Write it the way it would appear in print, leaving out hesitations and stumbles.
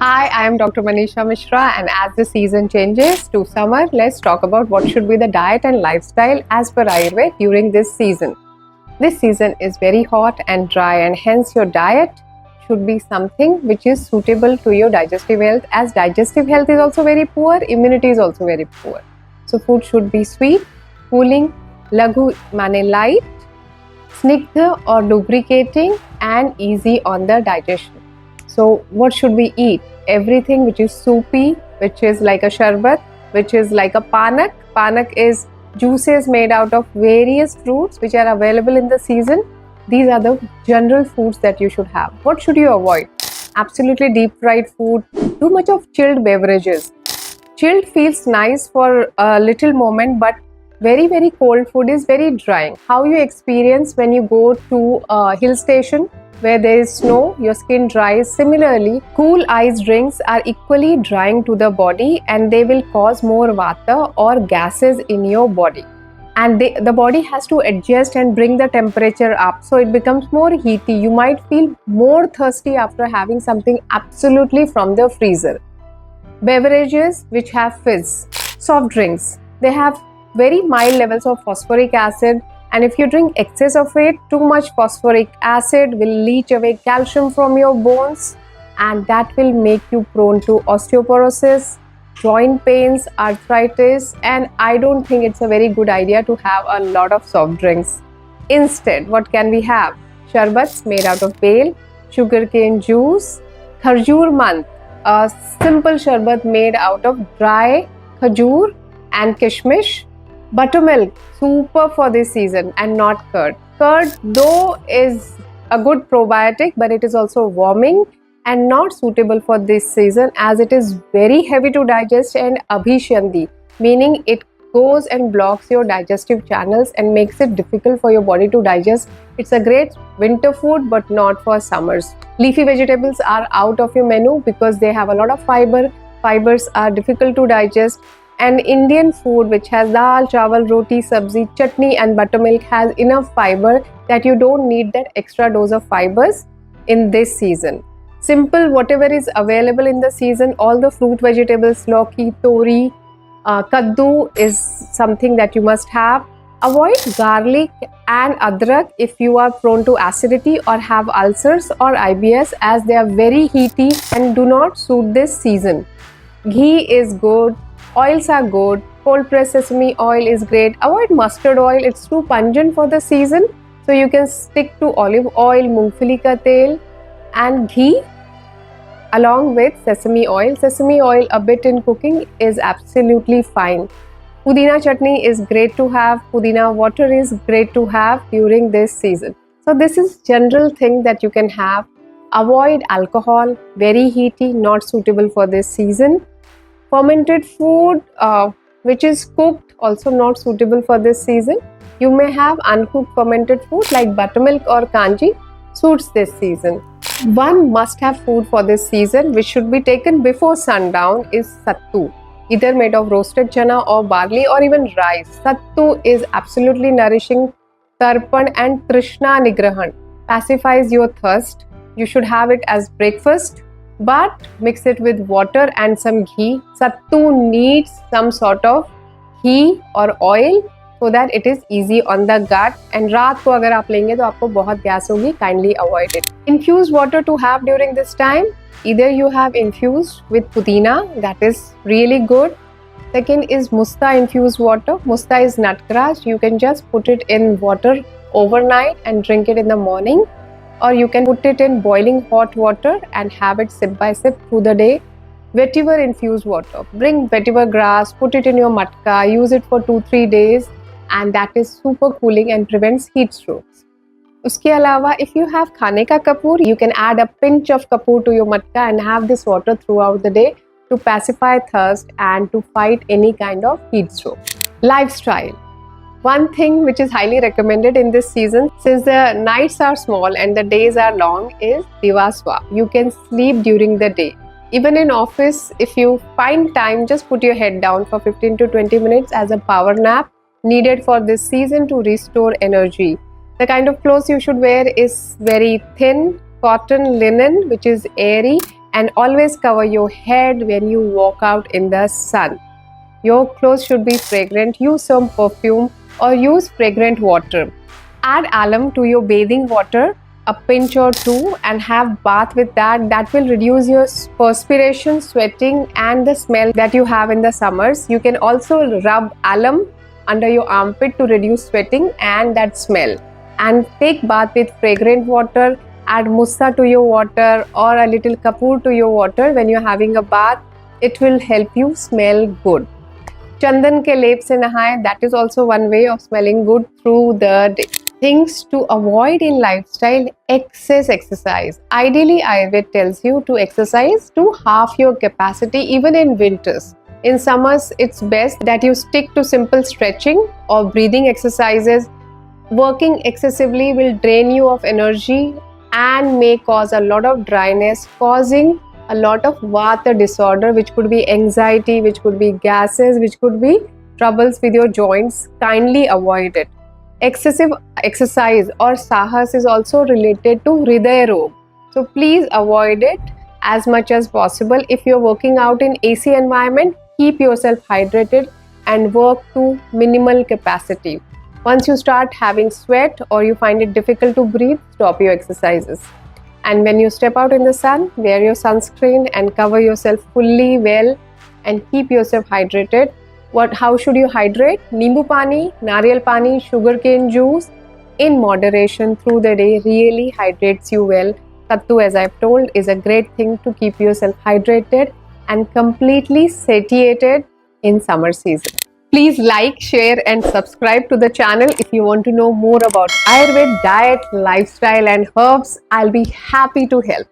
Hi, I am Dr. Manisha Mishra, and as the season changes to summer, let's talk about what should be the diet and lifestyle as per Ayurveda during this season. This season is very hot and dry, and hence your diet should be something which is suitable to your digestive health, as digestive health is also very poor, immunity is also very poor. So food should be sweet, cooling, laghu mane light, snigdha or lubricating, and easy on the digestion. So what should we eat? Everything which is soupy, which is like a sharbat, which is like a panak. Panak is juices made out of various fruits which are available in the season. These are the general foods that you should have. What should you avoid? Absolutely deep fried food, too much of chilled beverages. Chilled feels nice for a little moment, but very cold food is very drying. How you experience when you go to a hill station where there is snow, your skin dries. Similarly, cool ice drinks are equally drying to the body, and they will cause more vata or gases in your body. And the body has to adjust and bring the temperature up, so it becomes more heaty. You might feel more thirsty after having something absolutely from the freezer. Beverages which have fizz, soft drinks, they have very mild levels of phosphoric acid, and if you drink excess of it, too much phosphoric acid will leach away calcium from your bones, and that will make you prone to osteoporosis, joint pains, arthritis, and I don't think it's a very good idea to have a lot of soft drinks. Instead, what can we have? Sharbats made out of bale, sugarcane juice, khajur mant, a simple sharbat made out of dry khajur and kishmish. Buttermilk, super for this season, and not curd. Curd, though, is a good probiotic, but it is also warming and not suitable for this season, as it is very heavy to digest and abhishandi, meaning it goes and blocks your digestive channels and makes it difficult for your body to digest. It's a great winter food, but not for summers. Leafy vegetables are out of your menu because they have a lot of fiber. Fibers are difficult to digest. And Indian food which has dal, chawal, roti, sabzi, chutney and buttermilk has enough fiber that you don't need that extra dose of fibers in this season. Simple, whatever is available in the season, all the fruit vegetables, lauki, tori, kaddu is something that you must have. Avoid garlic and adrak if you are prone to acidity or have ulcers or IBS, as they are very heaty and do not suit this season. Ghee is good. Oils are good. Cold pressed sesame oil is great. Avoid mustard oil, it's too pungent for the season. So you can stick to olive oil, mungfali ka tel and ghee along with sesame oil. Sesame oil a bit in cooking is absolutely fine. Pudina chutney is great to have. Pudina water is great to have during this season. So this is general thing that you can have. Avoid alcohol, very heaty, not suitable for this season. Fermented food which is cooked, also not suitable for this season. You may have uncooked fermented food like buttermilk or kanji, suits this season. One must-have food for this season which should be taken before sundown is sattu, either made of roasted chana or barley or even rice. Sattu is absolutely nourishing. Tarpan and Trishna Nigrahan pacifies your thirst. You should have it as breakfast, but mix it with water and some ghee. Sattu needs some sort of ghee or oil so that it is easy on the gut, and रात को अगर आप लेंगे तो आपको बहुत gas होगी. Kindly avoid it. Infused water to have during this time. Either you have infused with pudina, that is really good. Second is musta infused water. Musta is nutgrass. You can just put it in water overnight and drink it in the morning, or you can put it in boiling hot water and have it sip by sip through the day. Vetiver infused water. Bring vetiver grass, put it in your matka, use it for 2-3 days, and that is super cooling and prevents heat strokes. Uske alawa, if you have khane ka kapoor, you can add a pinch of kapoor to your matka and have this water throughout the day to pacify thirst and to fight any kind of heat stroke. Lifestyle. One thing which is highly recommended in this season, since the nights are small and the days are long, is Divaswa. You can sleep during the day. Even in office, if you find time, just put your head down for 15 to 20 minutes as a power nap needed for this season to restore energy. The kind of clothes you should wear is very thin, cotton, linen, which is airy, and always cover your head when you walk out in the sun. Your clothes should be fragrant. Use some perfume or use fragrant water. Add alum to your bathing water, a pinch or two, and have bath with that. That will reduce your perspiration, sweating, and the smell that you have in the summers. You can also rub alum under your armpit to reduce sweating and that smell. And take bath with fragrant water. Add mussa to your water or a little kapoor to your water when you're having a bath. It will help you smell good. Chandan ke lep se nahaye. That is also one way of smelling good through the day. Things to avoid in lifestyle: excess exercise. Ideally, Ayurveda tells you to exercise to half your capacity even in winters. In summers, it's best that you stick to simple stretching or breathing exercises. Working excessively will drain you of energy and may cause a lot of dryness, causing a lot of vata disorder, which could be anxiety, which could be gases, which could be troubles with your joints. Kindly avoid it. Excessive exercise or sahas is also related to Hriday Rog. So please avoid it as much as possible. If you're working out in AC environment, keep yourself hydrated and work to minimal capacity. Once you start having sweat or you find it difficult to breathe, stop your exercises. And when you step out in the sun, wear your sunscreen and cover yourself fully well and keep yourself hydrated. How should you hydrate? Nimbu pani, nariyal pani, sugarcane juice in moderation through the day really hydrates you well. Sattu, as I've told, is a great thing to keep yourself hydrated and completely satiated in summer season. Please like, share and subscribe to the channel if you want to know more about Ayurveda, diet, lifestyle and herbs. I'll be happy to help.